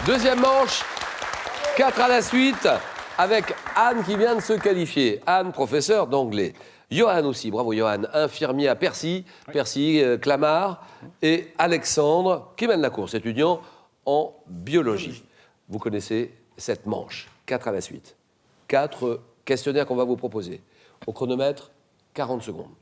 Deuxième manche, 4 à la suite, avec Anne qui vient de se qualifier. Anne, professeure d'anglais. Johan aussi, bravo Johan, infirmier à Percy, Percy, Clamart, et Alexandre, qui mène la course, étudiant en biologie. Vous connaissez cette manche, 4 à la suite. 4 questionnaires qu'on va vous proposer. Au chronomètre, 40 secondes.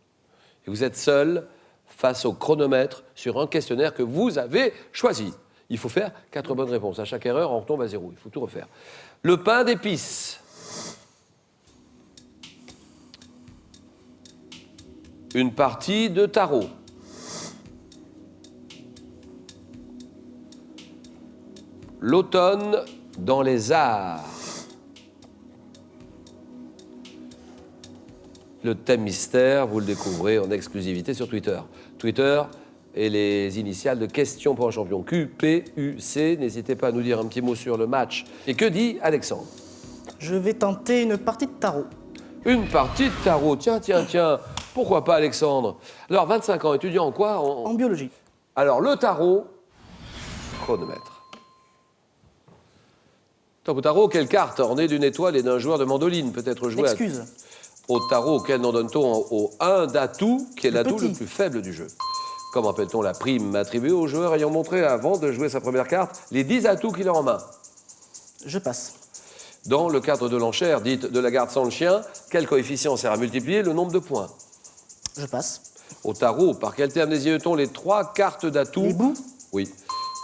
Et vous êtes seul face au chronomètre sur un questionnaire que vous avez choisi. Il faut faire 4 bonnes réponses. À chaque erreur, on retombe à 0. Il faut tout refaire. Le pain d'épices. Une partie de tarot. L'automne dans les arts. Le thème mystère, vous le découvrez en exclusivité sur Twitter. Twitter et les initiales de questions pour un champion. QPUC. N'hésitez pas à nous dire un petit mot sur le match. Et que dit Alexandre? Je vais tenter une partie de tarot. Une partie de tarot. Tiens. Pourquoi pas, Alexandre? Alors, 25 ans, étudiant en quoi? En biologie. Alors, le tarot, chronomètre. Top au tarot, quelle carte ornée d'une étoile et d'un joueur de mandoline peut être jouée Excuse. au tarot? Quel nom donne-t-on au 1 d'atout, qui est l'atout le plus faible du jeu? Comment appelle-t-on la prime attribuée aux joueurs ayant montré, avant de jouer sa première carte, les 10 atouts qu'il a en main? Je passe. Dans le cadre de l'enchère dite de la garde sans le chien, quel coefficient sert à multiplier le nombre de points? Je passe. Au tarot, par quel terme désigne-t-on les 3 cartes d'atout? Les bouts? Oui.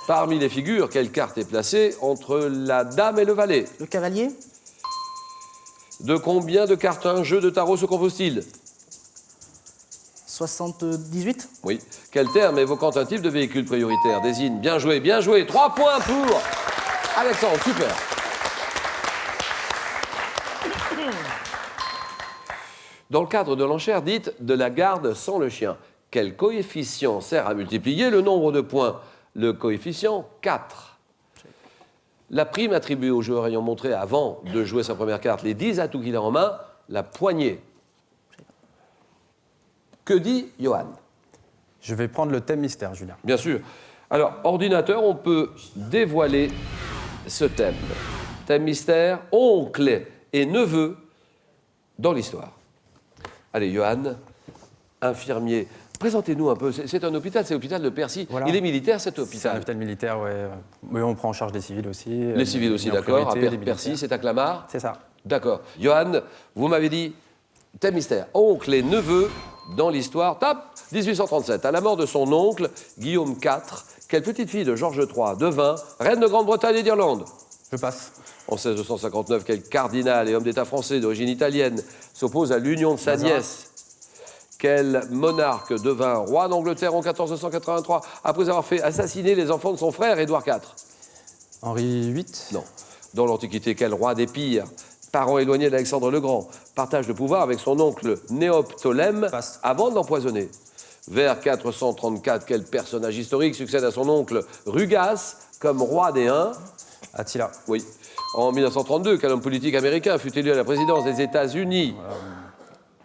Parmi les figures, quelle carte est placée entre la dame et le valet? Le cavalier? De combien de cartes un jeu de tarot se compose-t-il? 78? Oui. Quel terme évoquant un type de véhicule prioritaire désigne? Bien joué. 3 points pour Alexandre, super. Dans le cadre de l'enchère dite de la garde sans le chien, quel coefficient sert à multiplier le nombre de points? Le coefficient 4. La prime attribuée au joueur ayant montré, avant de jouer sa première carte, les 10 atouts qu'il a en main, la poignée. Que dit Johan? Je vais prendre le thème mystère, Julien. Bien sûr. Alors, ordinateur, on peut dévoiler ce thème. Thème mystère, oncle et neveu dans l'histoire. Allez, Johan, infirmier. Présentez-nous un peu. C'est un hôpital, c'est l'hôpital de Percy. Voilà. Il est militaire, cet C'est un hôpital? hôpital militaire, ouais. Mais on prend en charge des civils aussi. Les civils aussi, mais en d'accord. À priorité, les Percy, militaires. c'est à Clamart? C'est ça. D'accord. Johan, vous m'avez dit, thème mystère, oncle et neveu dans l'histoire. Top 1837, à la mort de son oncle, Guillaume IV, quelle petite fille de Georges III devint reine de Grande-Bretagne et d'Irlande? Je passe. En 1659, quel cardinal et homme d'État français d'origine italienne s'oppose à l'union de sa Mazarin. nièce? Quel monarque devint roi d'Angleterre en 1483 après avoir fait assassiner les enfants de son frère Édouard IV? Henri VIII. Non. Dans l'Antiquité, quel roi d'Épire, parent éloigné d'Alexandre le Grand, partage le pouvoir avec son oncle Néoptolème Passe. avant de l'empoisonner? Vers 434, quel personnage historique succède à son oncle Rugas comme roi des Huns? Attila. Oui. En 1932, quel homme politique américain fut élu à la présidence des États-Unis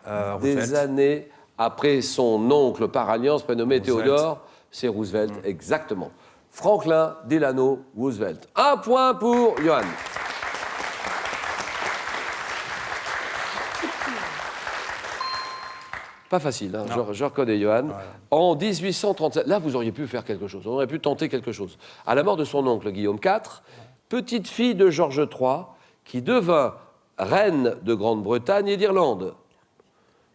des Roosevelt. années après son oncle par alliance prénommé Roosevelt. Théodore? C'est Roosevelt, exactement. Franklin Delano Roosevelt. 1 point pour Johan. Pas facile, hein. Je reconnais Johan. Ouais. En 1837, là vous auriez pu faire quelque chose, on aurait pu tenter quelque chose. À la mort de son oncle Guillaume IV, petite fille de Georges III, qui devint reine de Grande-Bretagne et d'Irlande.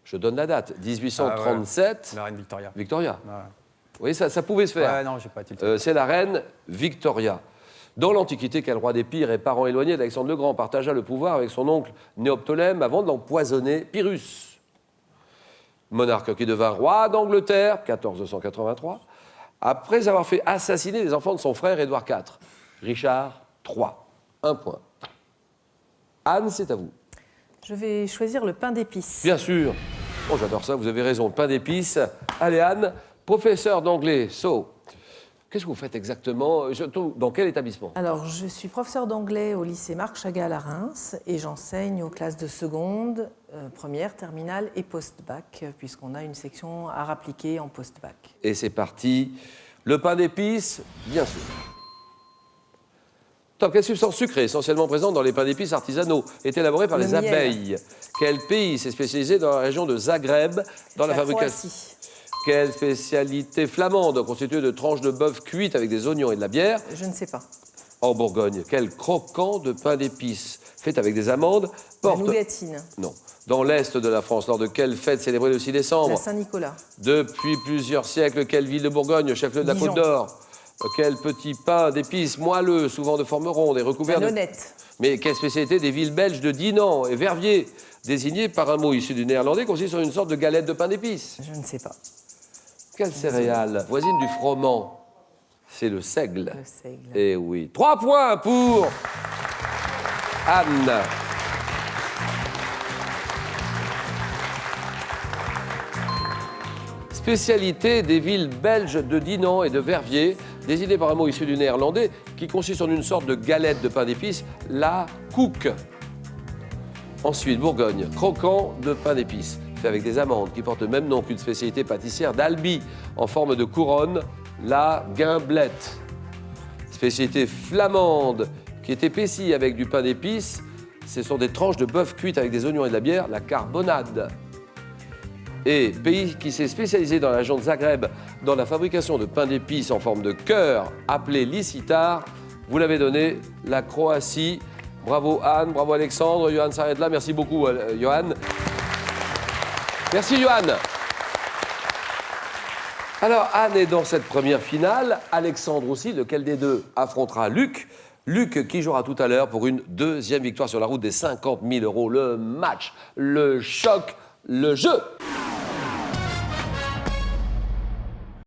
Je donne la date, 1837, La reine Victoria. Victoria. Ouais. Vous voyez, ça pouvait se faire. Ouais, non, j'ai pas tilté. C'est la reine Victoria. Dans l'Antiquité, quel roi d'Épire et parent éloigné d'Alexandre le Grand partagea le pouvoir avec son oncle Néoptolème avant de l'empoisonner? Pyrrhus. Monarque qui devint roi d'Angleterre, 1483, après avoir fait assassiner les enfants de son frère Édouard IV. Richard III. 1 point. Anne, c'est à vous. Je vais choisir le pain d'épices. Bien sûr. Oh, j'adore ça, vous avez raison, le pain d'épices. Allez, Anne, professeur d'anglais, qu'est-ce que vous faites exactement? Dans quel établissement? Alors, je suis professeure d'anglais au lycée Marc Chagall à Reims et j'enseigne aux classes de seconde, première, terminale et post-bac, puisqu'on a une section art appliqué en post-bac. Et c'est parti. Le pain d'épices, bien sûr. Top. Quelle substance sucrée, essentiellement présente dans les pains d'épices artisanaux, est élaborée par Le les miel. abeilles? Quel pays s'est spécialisé dans la région de Zagreb dans la fabrication? Croatie. Quelle spécialité flamande constituée de tranches de bœuf cuites avec des oignons et de la bière? Je ne sais pas. En Bourgogne, quel croquant de pain d'épices fait avec des amandes La porte... nougatine. Non. Dans l'Est de la France, lors de quelle fête célébrée le 6 La décembre? Saint-Nicolas. Depuis plusieurs siècles, quelle ville de Bourgogne, chef-lieu de la Dijon. Côte d'Or? Quel petit pain d'épices moelleux, souvent de forme ronde et recouvert La de... nonnette. Mais quelle spécialité des villes belges de Dinan et Verviers, désignées par un mot issu du néerlandais, consiste en une sorte de galette de pain d'épices? Je ne sais pas. Quelle céréale voisine du froment? C'est le seigle. Le seigle. Eh oui. 3 points pour Anne. Spécialité des villes belges de Dinan et de Verviers, désignées par un mot issu du néerlandais, qui consiste en une sorte de galette de pain d'épices, la koek. Ensuite, Bourgogne, croquant de pain d'épices, fait avec des amandes, qui porte le même nom qu'une spécialité pâtissière d'Albi, en forme de couronne, la guimblette. Spécialité flamande, qui est épaissie avec du pain d'épices, ce sont des tranches de bœuf cuites avec des oignons et de la bière, la carbonade. Et pays qui s'est spécialisé dans la région de Zagreb dans la fabrication de pain d'épices en forme de cœur, appelé licitar, vous l'avez donné, la Croatie. Bravo Anne, bravo Alexandre, Johan s'arrête là, merci beaucoup Johan. Merci Johan. Alors Anne est dans cette première finale, Alexandre aussi, lequel des deux affrontera Luc? Luc qui jouera tout à l'heure pour une deuxième victoire sur la route des 50 000 €, le match, le choc, le jeu.